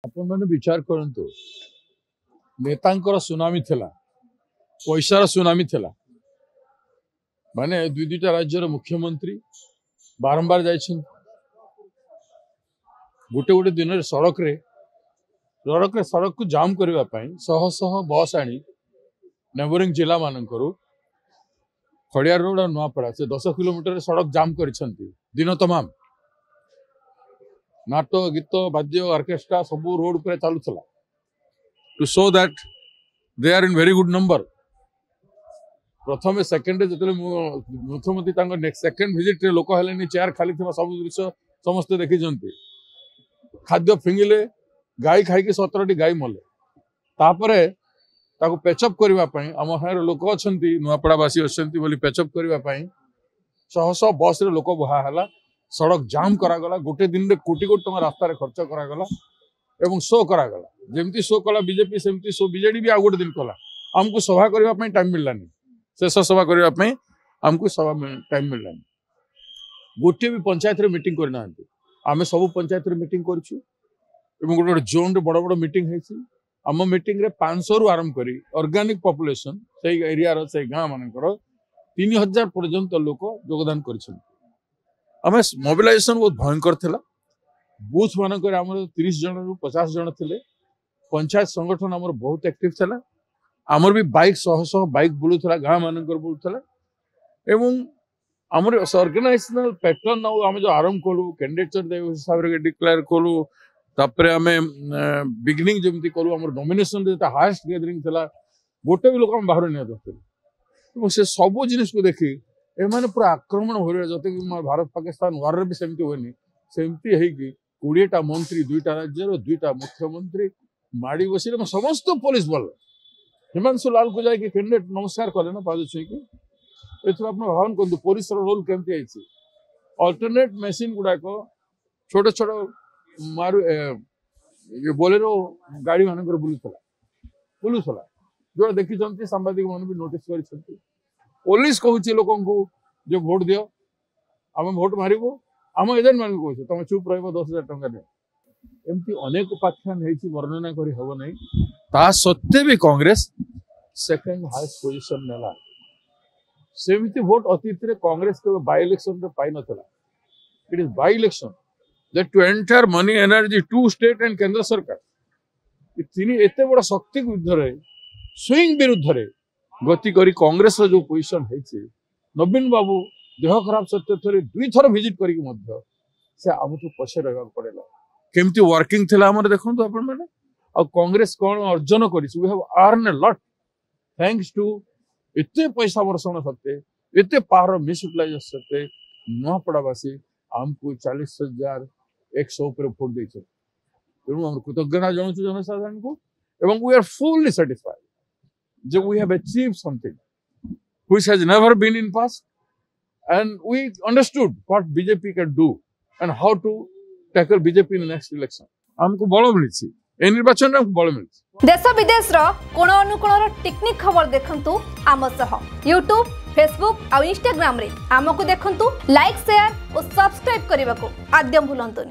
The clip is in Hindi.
आपण मैंने विचार करंतु नेतांकर सुनामी थिला पैसार सुनामी थिला माने दुई दुईटा राज्यर मुख्यमंत्री बारंबार जाइछन गोटे गोटे दिन रे सड़क को जाम करबा पई शह शह बस आनी नेबरिंग जिला मानकरू खड़ियार रोड और नुआपड़ा से 10 किलोमीटर सड़क जाम करिसंती दिन तमाम नाटक गीत वाद्य ऑर्केस्ट्रा सब रोड पर चलुला to show that they are in very good number. प्रथम सेकेंड जो मुख्यमंत्री सेकेंड विजिट रे लोक हेले चेयर खाली सब दृश्य समस्त देखी खाद्य फिंगिले गाई खाई 17टी गाई मले तापरे ताको पेचअप करने आम हार लोक अच्छा नुआपड़ावासी अच्छा पेचअप करने शह शह बस रे लोक बुहा सड़क जाम करागला गोटे दिन रे कोटी कोटी टका रास्ता खर्च करागला एवं शो करागला जमती शो कला बीजेपी सेमती शो बीजेडी भी आ गोटे दिन कला आमको सभा करने टाइम मिललानी शेष सभा करने आमको सभा टाइम मिललानी गोटे भी पंचायत रे मीटिंग करना आमे सब पंचायत रे मीटिंग करछु एवं गोटे गोटे जोन रे बड़ बड़ मीटिंग हेछि आम मीटिंग रे 500 रु आरंभ करी ऑर्गेनिक पॉपुलेशन से एरिया रो से गां मानकर 3000 पर्यंत लोक योगदान करिसथि आमे मोबिलाइजेशन बहुत भयंकर थिला बूथ मानकर आमर 30 जन रु 50 जन थिले पंचायत संगठन आमर बहुत एक्टिव थिला आमर भी बाइक शह शह बाइक बुलुथला गां मानकर बुलुथला एवं आमर ऑर्गेनाइजेशनल पैटर्न आम जो आरंभ कलु कैंडिडेचर हिसाब से डिक्लेयर कलु तापरे आमे बिगिनिंग जमती कलु आमर नॉमिनेशन रे हाईएस्ट गैदरिंग थिला गोटे भी लोक हम बाहर नहीं दे से सब जिनिस को देखी एमाने पूरा आक्रमण हो जते भारत पाकिस्तान वार भी सेमती होनी सेमती है कि 20टा मंत्री 2टा राज्यर 2टा मुख्यमंत्री माड़ी बसी समस्त पुलिस बल हिमांशु लाल को जाए कैंडिडेट नमस्कार कले ना पाद छुई आप भावन कर पुलिस रोल केमती अल्टरनेट मेसीन गुड़ाक छोट छोट मारू बोलेरो गाड़ी मान बुलूला जो देखी सांबादिक मान भी नोटिस कर पुलिस कहूँ लोक जो भोट दियो आम भोट मारू आम एजेंट मान कह तुम चुप रह 10,000 टंका दियो एमती अनेक उपाख्यान वर्णना कर हम नहीं ता सत्वे भी कांग्रेस सेकेंड हाईएस्ट पोजिशन नेला सेमती भोट अतीत रे कांग्रेस के बाय इलेक्शन रे पाई नथला it is by election that to enter money energy to state and केंद्र सरकार तीन एते बड़ा शक्ति विरुद्ध रे स्विंग विरुद्ध रे गति करी कांग्रेस रो जो पोजीशन है नवीन बाबू देह खराब सत्य थरे 2 थर विजिट करी मध्य से आमको पछे रहबा पड़ेला केमती वर्किंग थिला हमर देखंतु आपण माने आ कांग्रेस कोन अर्जन करिस we have earn a lot thanks to इतने पैसा वर्षण सत्ते इतने पावर मिस यूटिलाइज सत्ते नुआपड़ावासी आमको 40,100 पर भोट दे तेणु कृतज्ञता जनाऊँ जनसाधारण को एवं वी आर फुल्ली सैटिस्फाइड जो we have achieved something which has never been in past and we understood what BJP can do and how to tackle BJP in next election हमको बल मिली ए निर्वाचन में बल मिली देश विदेश कोण अनुकोण टेक्निक खबर देखंतु आम सह यूट्यूब फेसबुक और इंस्टाग्राम रे आमको देखंतु लाइक शेयर और सब्सक्राइब करने को आद्यम भूलंतुनि।